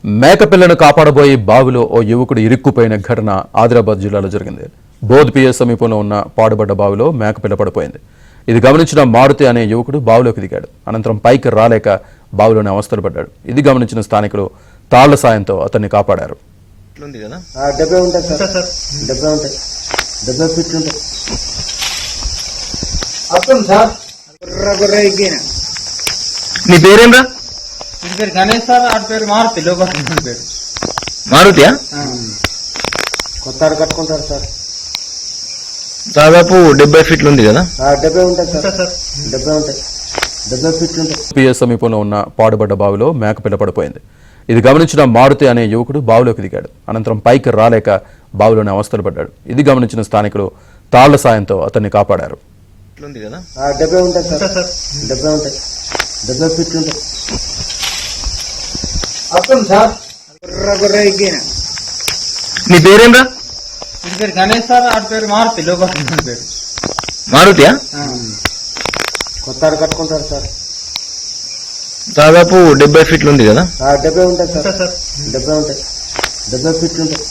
మేకపిల్లను కాపాడబోయే బావిలో ఓ యువకుడు ఇరుక్కుపోయిన ఘటన ఆదిలాబాద్ జిల్లాలో జరిగింది. బోధ్ పిఎస్ సమీపంలో ఉన్న పాడుబడ్డ బావిలో మేకపిల్ల పడిపోయింది. ఇది గమనించిన మారుతి అనే యువకుడు బావిలోకి దిగాడు. అనంతరం పైకి రాలేక బావిలోనే అవస్థలు పడ్డాడు. ఇది గమనించిన స్థానికులు తాళ్ల సాయంతో అతన్ని కాపాడారు. నీ పేరేంరా? పేరు గణేష్ సార్, ఆడి పేరు మారుతి. లోపల పేరు మారుతియా? కొత్త కట్టుకుంటారు సార్. దాదాపు 70 ఫీట్లు ఉంది కదా? 70 ఉంటాయి సార్. 70 ఉంటాయి. 70 ఫీట్లు ఉంటాయి. పిఎస్ సమీపంలో ఉన్న పాడుబడ్డ బావిలో మేకపిల్ల పడిపోయింది. ఇది గమనించిన మారుతి అనే యువకుడు బావిలోకి దిగాడు. అనంతరం పైకి రాలేక బావిలోనే అవస్థలు పడ్డాడు. ఇది గమనించిన స్థానికులు తాళ్ల సాయంతో అతన్ని కాపాడారు. 70 ఉంటాయి సార్. 70 ఉంటాయి. 70 ఫీట్లు ఉంటాయి. నీ పేరేంరా? పేరు గణేష్ సార్, ఆడి పేరు మారుతి. లోపల పేరు మారుతియా? కొత్త కట్టుకుంటారు సార్. దాదాపు 70 ఫీట్లు ఉంది కదా? 70 ఉంటాయి సార్. 70 ఉంటాయి. 70 ఫీట్లు ఉంటాయి.